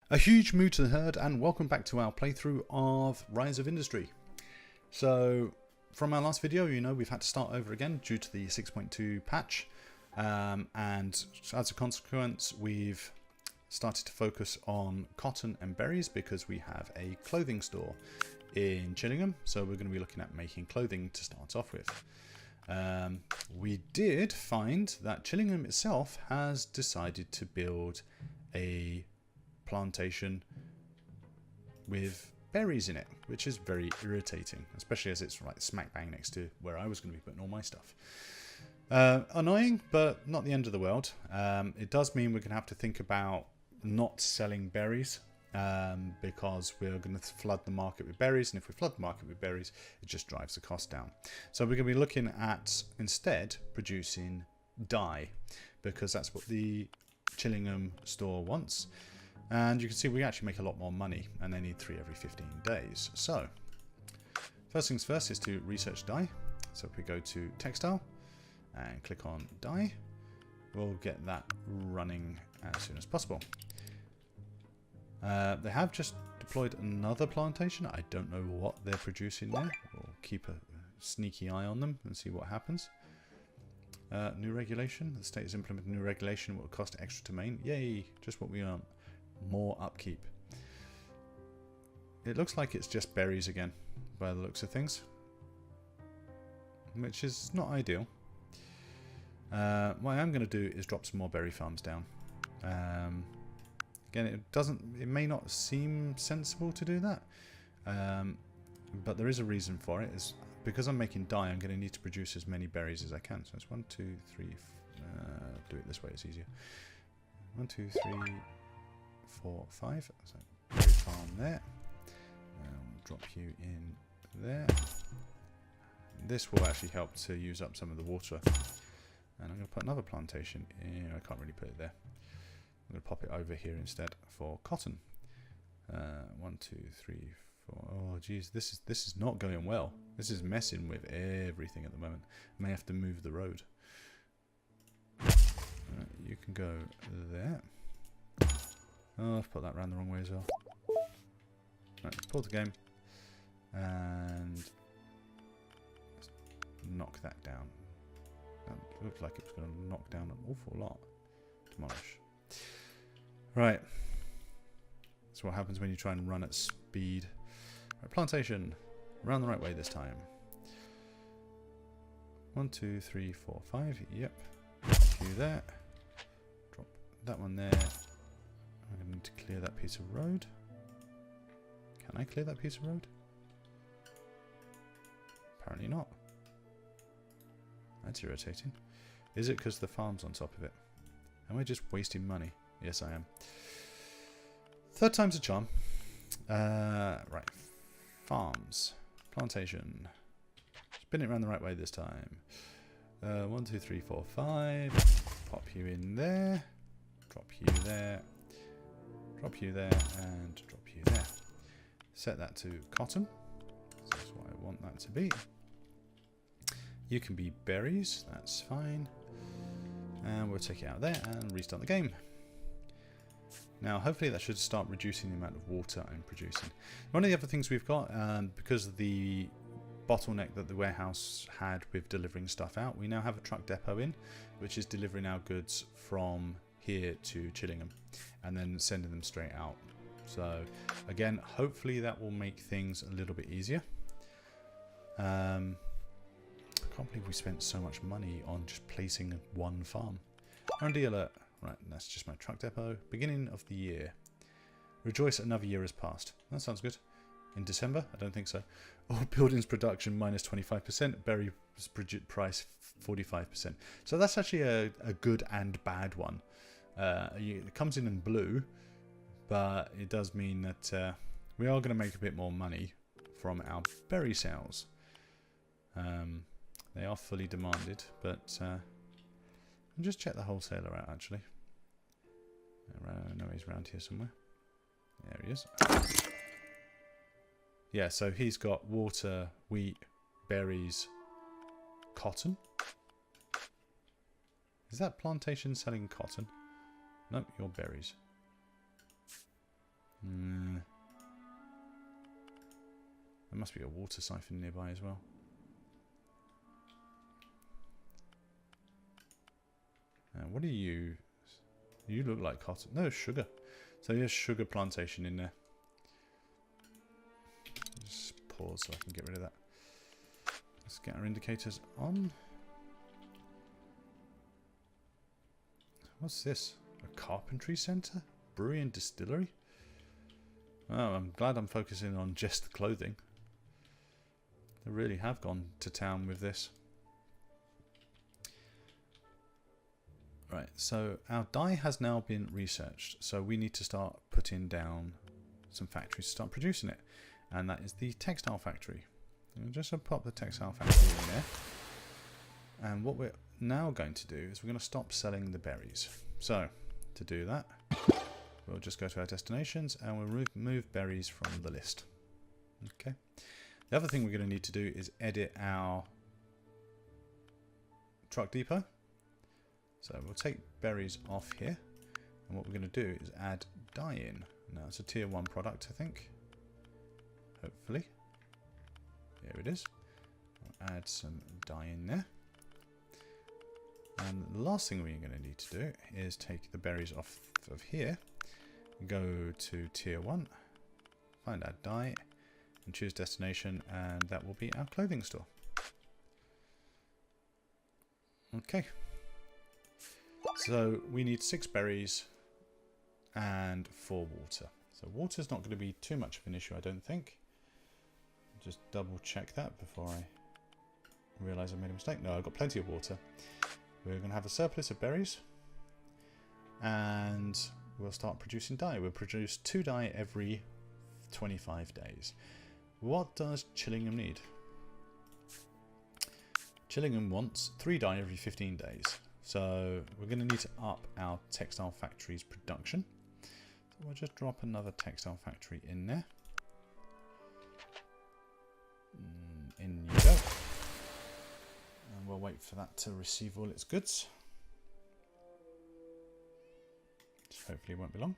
A huge moo to the herd, and welcome back to our playthrough of Rise of Industry. So, from our last video, you know we've had to start over again due to the 6.2 patch, and as a consequence, we've started to focus on cotton and berries because we have a clothing store in Chillingham. So we're going to be looking at making clothing to start off with. We did find that Chillingham itself has decided to build a plantation with berries in it, which is very irritating, especially as it's right smack bang next to where I was going to be putting all my stuff. Annoying, but not the end of the world. It does mean we're going to have to think about not selling berries, because we're going to flood the market with berries, and if we flood the market with berries, it just drives the cost down. So we're going to be looking at instead producing dye, because that's what the Chillingham store wants. And you can see we actually make a lot more money, and they need 3 every 15 days. So, first things first is to research dye. So if we go to textile and click on dye, we'll get that running as soon as possible. They have just deployed another plantation. I don't know what they're producing there. We'll keep a sneaky eye on them and see what happens. New regulation. The state has implemented new regulation. It will cost extra to main. Yay! Just what we want. More upkeep. It looks like it's just berries again, by the looks of things, which is not ideal. What I am going to do is drop some more berry farms down. Again, it may not seem sensible to do that, but there is a reason for it. It's because I'm making dye, I'm going to need to produce as many berries as I can. So it's 1, 2, 3. Do it this way; it's easier. 1, 2, 3. 4, 5. So berry farm there. Drop you in there. This will actually help to use up some of the water. And I'm going to put another plantation in. I can't really put it there. I'm going to pop it over here instead for cotton. 1, 2, 3, 4. Oh, geez, this is not going well. This is messing with everything at the moment. I may have to move the road. You can go there. Oh, I've put that round the wrong way as well. Right, let's pause the game and let's knock that down. That looked like it was going to knock down an awful lot. Demolish. Right. That's what happens when you try and run at speed. Right, plantation. Round the right way this time. 1, 2, 3, 4, 5. Yep. Drop you there. Drop that one there. I'm going to need to clear that piece of road. Can I clear that piece of road? Apparently not. That's irritating. Is it because the farm's on top of it? Am I just wasting money? Yes, I am. Third time's a charm. Right. Farms. Plantation. Spin it around the right way this time. 1, 2, 3, 4, 5. Pop you in there. Drop you there. Drop you there and drop you there. Set that to cotton. That's what I want that to be. You can be berries, that's fine. And we'll take it out there and restart the game. Now hopefully that should start reducing the amount of water I'm producing. One of the other things we've got, because of the bottleneck that the warehouse had with delivering stuff out, we now have a truck depot in, which is delivering our goods from here to Chillingham and then sending them straight out. So again, hopefully that will make things a little bit easier. I can't believe we spent so much money on just placing one farm. R&D alert. Right, that's just my truck depot. Beginning of the year. Rejoice, another year has passed. That sounds good. In December? I don't think so. All buildings production minus 25%. Berry price 45%. So that's actually a good and bad one. It comes in blue, but it does mean that we are going to make a bit more money from our berry sales. They are fully demanded, but I'll just check the wholesaler out actually. I know he's around here somewhere. There he is. Yeah, so he's got water, wheat, berries, cotton. Is that plantation selling cotton? Nope, your berries. There must be a water siphon nearby as well. What are you? You look like cotton. No, sugar. So there's sugar plantation in there. Just pause so I can get rid of that. Let's get our indicators on. What's this? A carpentry centre? Brewery and distillery? Oh, I'm glad I'm focusing on just the clothing. They really have gone to town with this. Right, so our dye has now been researched. So we need to start putting down some factories to start producing it. And that is the textile factory. I'm just going to pop the textile factory in there. And what we're now going to do is we're going to stop selling the berries. So, to do that, we'll just go to our destinations and we'll remove berries from the list. Okay. The other thing we're going to need to do is edit our truck depot. So we'll take berries off here. And what we're going to do is add dye in. Now it's a tier 1 product, I think. Hopefully. Here it is. We'll add some dye in there. And the last thing we're going to need to do is take the berries off of here. Go to tier 1. Find our dye. And choose destination. And that will be our clothing store. Okay. So we need 6 berries and 4 water. So water's not going to be too much of an issue, I don't think. Just double check that before I realise I made a mistake. No, I've got plenty of water. We're going to have a surplus of berries. And we'll start producing dye. We'll produce 2 dye every 25 days. What does Chillingham need? Chillingham wants 3 dye every 15 days. So we're going to need to up our textile factory's production. So we'll just drop another textile factory in there. In you go. And we'll wait for that to receive all its goods. Hopefully it won't be long.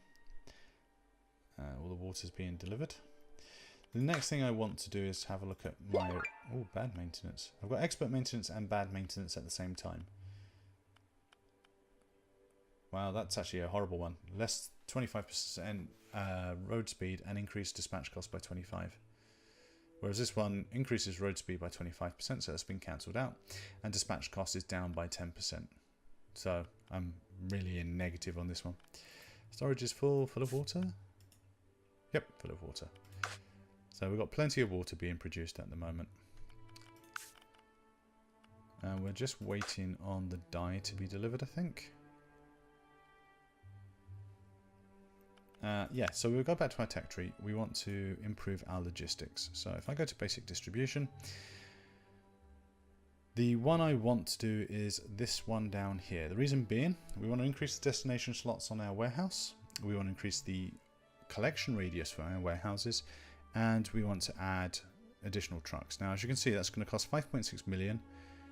All the water's being delivered. The next thing I want to do is have a look at my... Oh, bad maintenance. I've got expert maintenance and bad maintenance at the same time. Wow, that's actually a horrible one. Less 25% road speed and increased dispatch cost by 25. Whereas this one increases road speed by 25%, so that's been cancelled out. And dispatch cost is down by 10%. So I'm really in negative on this one. Storage is full of water? Yep, full of water. So we've got plenty of water being produced at the moment. And we're just waiting on the dye to be delivered, I think. Yeah, so we'll go back to our tech tree. We want to improve our logistics. So if I go to basic distribution, the one I want to do is this one down here. The reason being, we want to increase the destination slots on our warehouse. We want to increase the collection radius for our warehouses. And we want to add additional trucks. Now, as you can see, that's going to cost 5.6 million,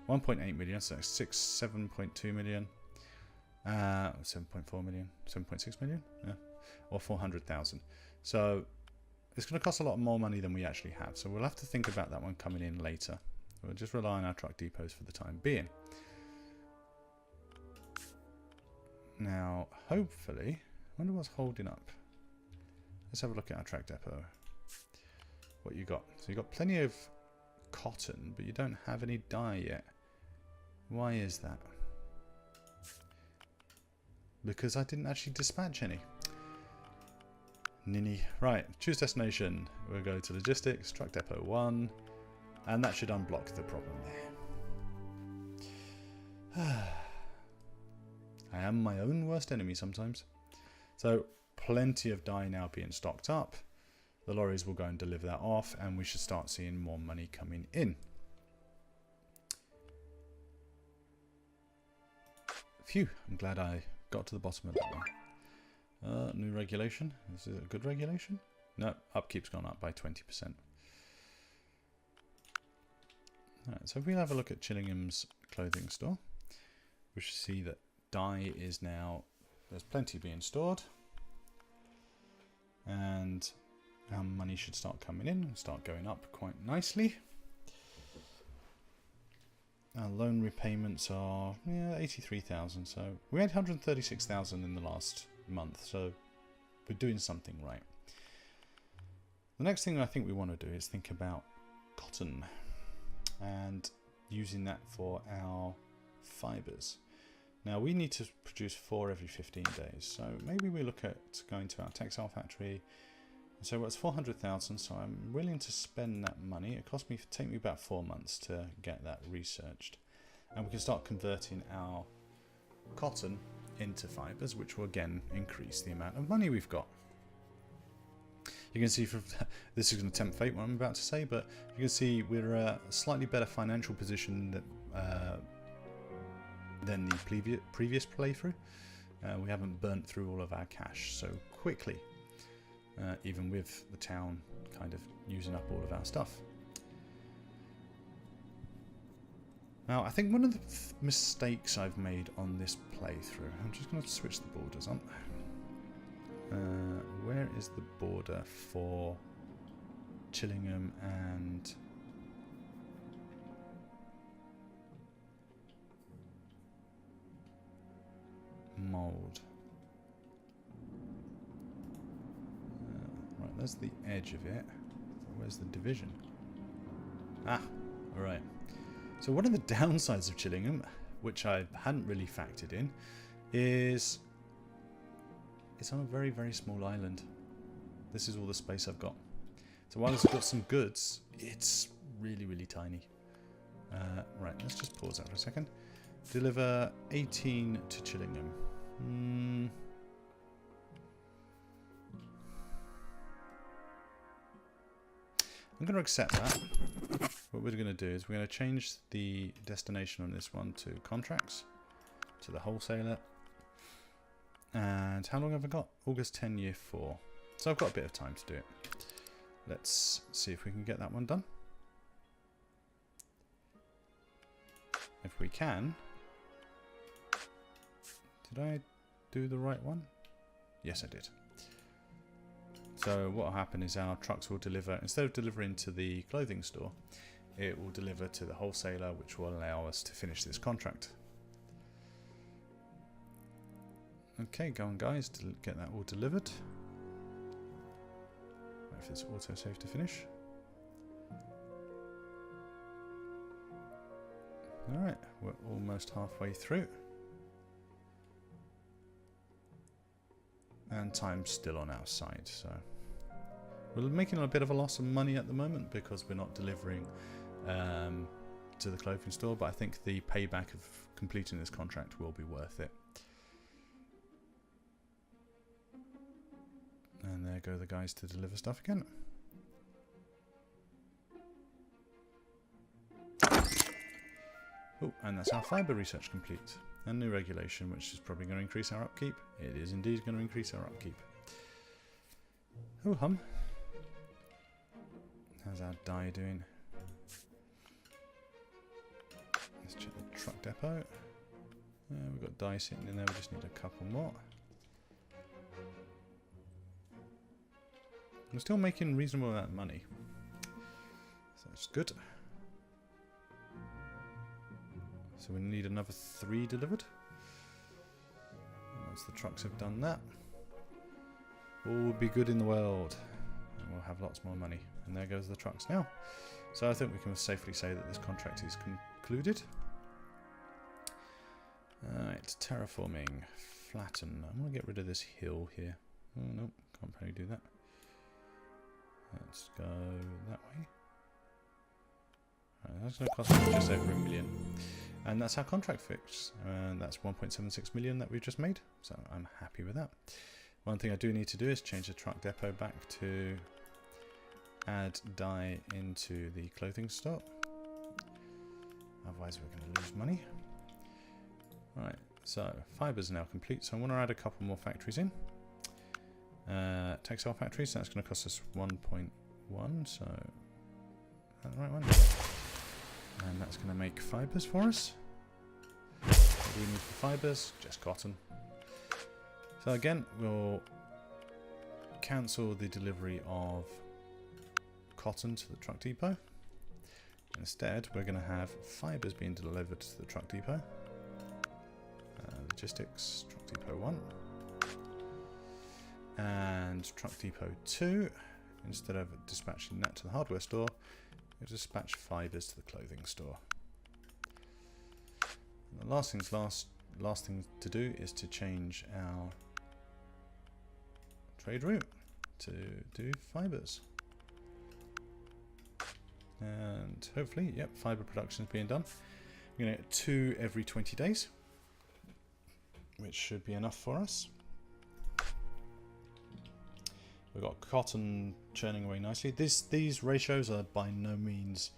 1.8 million, so that's 7.2 million, 7.4 million, 7.6 million, yeah, or 400,000. So it's going to cost a lot more money than we actually have. So we'll have to think about that one coming in later. We'll just rely on our truck depots for the time being. Now, hopefully, I wonder what's holding up. Let's have a look at our truck depot. What you got? So you got plenty of cotton, but you don't have any dye yet. Why is that? Because I didn't actually dispatch any. Ninny. Right, choose destination. We'll go to logistics, truck depot 1, and that should unblock the problem there. I am my own worst enemy sometimes. So plenty of dye now being stocked up. The lorries will go and deliver that off, and we should start seeing more money coming in. Phew, I'm glad I got to the bottom of that one. New regulation. Is it a good regulation? No, upkeep's gone up by 20%. Alright, so if we have a look at Chillingham's clothing store, we should see that dye is now, there's plenty being stored. And our money should start coming in and start going up quite nicely. Our loan repayments are 83,000, so we had 136,000 in the last month, so we're doing something right. The next thing I think we want to do is think about cotton and using that for our fibers. Now we need to produce 4 every 15 days, so maybe we look at going to our textile factory. So it's 400,000, so I'm willing to spend that money. It cost me, take me about 4 months to get that researched, and we can start converting our cotton into fibers, which will again increase the amount of money we've got. You can see from this is going to tempt fate what I'm about to say, but you can see we're a slightly better financial position than the previous playthrough. We haven't burnt through all of our cash so quickly. Even with the town kind of using up all of our stuff. Now, I think one of the mistakes I've made on this playthrough, I'm just going to switch the borders on. Where is the border for Chillingham and Mould? Right, that's the edge of it. Where's the division? Ah, alright. So one of the downsides of Chillingham, which I hadn't really factored in, is it's on a very, very small island. This is all the space I've got. So while it's got some goods, it's really, really tiny. Right, let's just pause that for a second. Deliver 18 to Chillingham. I'm going to accept that. What we're going to do is we're going to change the destination on this one to contracts, to the wholesaler. And how long have I got? August 10, year 4. So I've got a bit of time to do it. Let's see if we can get that one done. If we can. Did I do the right one? Yes, I did. So what will happen is our trucks will deliver, instead of delivering to the clothing store, it will deliver to the wholesaler, which will allow us to finish this contract. Okay, go on guys, to get that all delivered. Wait for this autosave to finish. Alright, we're almost halfway through. And time's still on our side, so we're making a bit of a loss of money at the moment because we're not delivering to the clothing store, but I think the payback of completing this contract will be worth it. And there go the guys to deliver stuff again. Oh, and that's our fibre research complete. And new regulation, which is probably going to increase our upkeep. It is indeed going to increase our upkeep. Oh hum. How's our dye doing? Let's check the truck depot. We've got dye sitting in there, we just need a couple more. I'm still making a reasonable amount of money. So that's good. So we need another 3 delivered. Once the trucks have done that, all will be good in the world. And we'll have lots more money. And there goes the trucks now. So I think we can safely say that this contract is concluded. Alright, terraforming. Flatten. I'm going to get rid of this hill here. Oh no, can't probably do that. Let's go that way. Right, that's going to cost me just over $1 million. And that's our contract fix. And that's 1.76 million that we've just made. So I'm happy with that. One thing I do need to do is change the truck depot back to add dye into the clothing stock. Otherwise we're going to lose money. Right, so fibres are now complete. So I want to add a couple more factories in. Textile factories, that's going to cost us 1.1. So, is that the right one? And that's going to make fibres for us. What do we need for fibres? Just cotton. So again, we'll cancel the delivery of cotton to the truck depot. Instead, we're going to have fibers being delivered to the truck depot. Logistics, truck depot 1. And truck depot 2. Instead of dispatching that to the hardware store, we'll dispatch fibers to the clothing store. And the last thing to do is to change our trade route to do fibers. And hopefully, yep, fiber production is being done. We're going to get 2 every 20 days, which should be enough for us. We've got cotton churning away nicely. These ratios are by no means,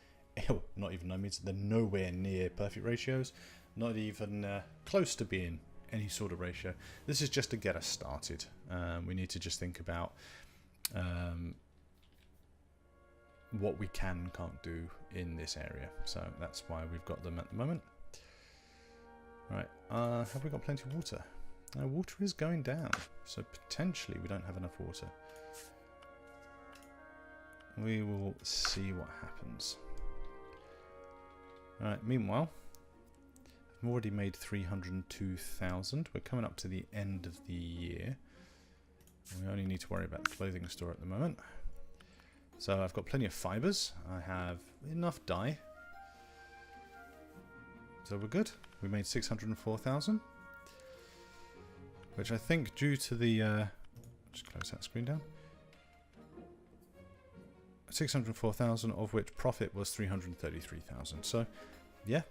not even no means, they're nowhere near perfect ratios. Not even close to being any sort of ratio. This is just to get us started. We need to just think about what we can and can't do in this area. So that's why we've got them at the moment. Right, have we got plenty of water? Water is going down, so potentially we don't have enough water. We will see what happens. Alright, meanwhile, I've already made 302,000. We're coming up to the end of the year. We only need to worry about the clothing store at the moment. So I've got plenty of fibers. I have enough dye. So we're good. We made 604,000. Which I think due to the... just close that screen down. 604,000 of which profit was 333,000. So, yeah.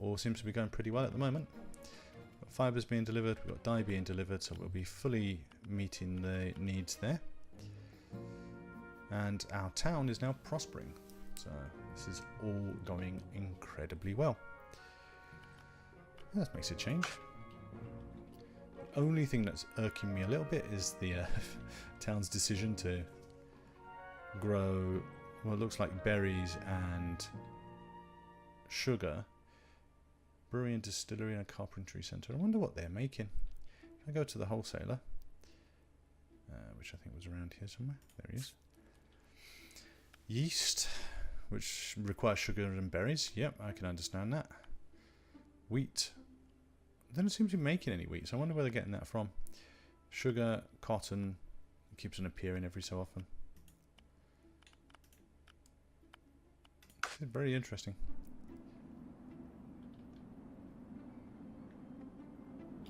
All seems to be going pretty well at the moment. We've got fibers being delivered. We've got dye being delivered. So we'll be fully meeting the needs there. And our town is now prospering. So this is all going incredibly well. That makes a change. The only thing that's irking me a little bit is the town's decision to grow what looks like berries and sugar. Brewery and distillery and a carpentry centre. I wonder what they're making. If I go to the wholesaler, which I think was around here somewhere. There he is. Yeast, which requires sugar and berries. Yep, I can understand that. Wheat. They don't seem to be making any wheat, so I wonder where they're getting that from. Sugar, cotton, it keeps on appearing every so often. It's very interesting.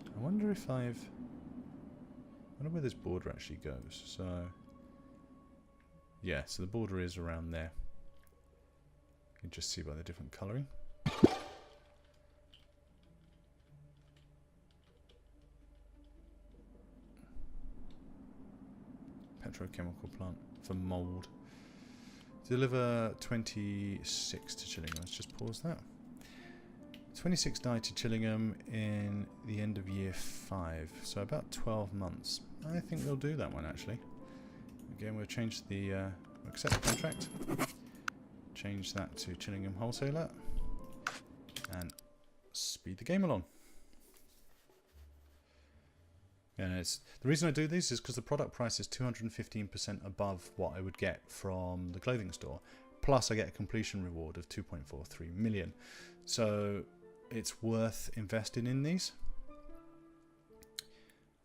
I wonder if I wonder where this border actually goes. So, yeah, so the border is around there. You can just see by the different colouring. Petrochemical plant for mould. Deliver 26 to Chillingham. Let's just pause that. 26 dye to Chillingham in the end of year 5. So about 12 months. I think we'll do that one actually. Again, we'll change the accept the contract. Change that to Chillingham Wholesaler. And speed the game along. And it's the reason I do these is because the product price is 215% above what I would get from the clothing store. Plus I get a completion reward of 2.43 million. So it's worth investing in these.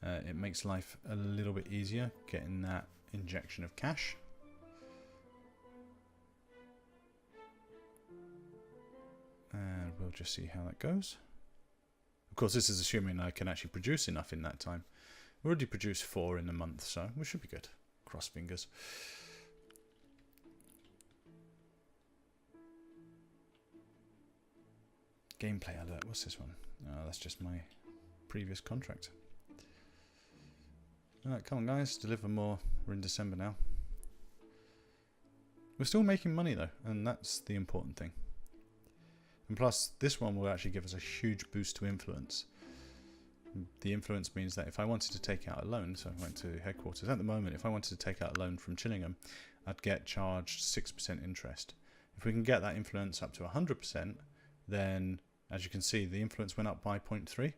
It makes life a little bit easier getting that injection of cash. And we'll just see how that goes. Of course, this is assuming I can actually produce enough in that time. We already produced 4 in a month, so we should be good. Cross fingers. Gameplay alert. What's this one? Oh, that's just my previous contract. Alright, come on guys, deliver more. We're in December now. We're still making money though, and that's the important thing. And plus, this one will actually give us a huge boost to influence. The influence means that if I wanted to take out a loan, so I went to headquarters, at the moment, if I wanted to take out a loan from Chillingham, I'd get charged 6% interest. If we can get that influence up to 100%, then, as you can see, the influence went up by 0.3.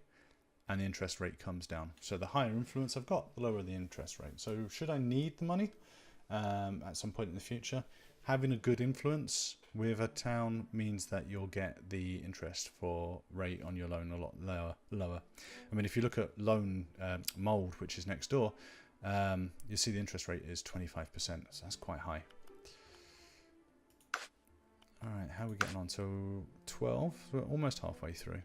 and the interest rate comes down. So the higher influence I've got, the lower the interest rate. So should I need the money at some point in the future, having a good influence with a town means that you'll get the interest for rate on your loan a lot lower. I mean, if you look at loan Mold, which is next door, you see the interest rate is 25%, so that's quite high. All right, how are we getting on? So 12, we're almost halfway through.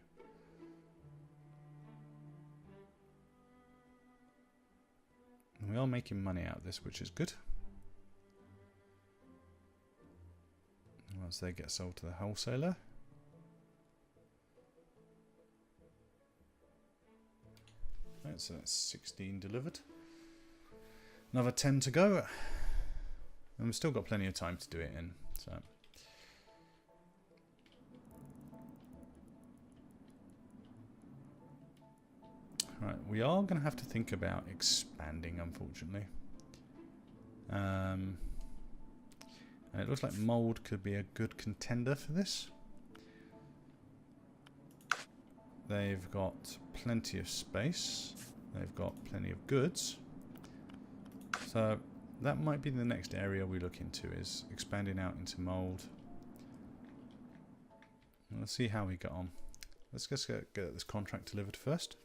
And we are making money out of this, which is good. Once they get sold to the wholesaler. Right, so that's 16 delivered. Another 10 to go. And we've still got plenty of time to do it in. So. Right, we are going to have to think about expanding, unfortunately. And it looks like Mold could be a good contender for this. They've got plenty of space. They've got plenty of goods. So that might be the next area we look into, is expanding out into Mold. Let's see how we get on. Let's just get this contract delivered first.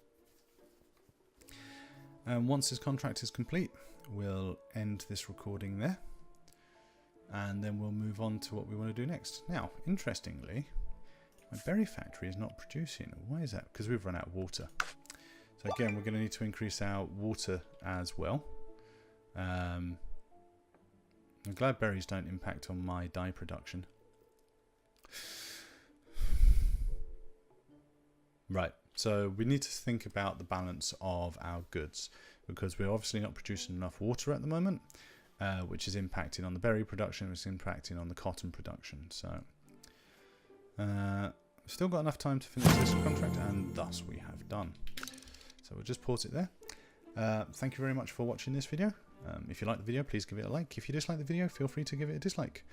And once this contract is complete, we'll end this recording there. And then we'll move on to what we want to do next. Now, interestingly, my berry factory is not producing. Why is that? Because we've run out of water. So again, we're going to need to increase our water as well. I'm glad berries don't impact on my dye production. Right, so we need to think about the balance of our goods, because we're obviously not producing enough water at the moment. Which is impacting on the berry production, which is impacting on the cotton production. So, still got enough time to finish this contract, and thus we have done. So we'll just pause it there. Thank you very much for watching this video. If you like the video, please give it a like. If you dislike the video, feel free to give it a dislike.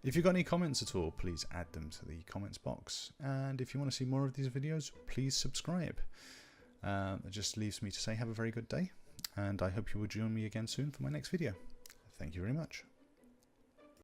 If you've got any comments at all, please add them to the comments box. And if you want to see more of these videos, please subscribe. It just leaves me to say have a very good day, and I hope you will join me again soon for my next video. Thank you very much.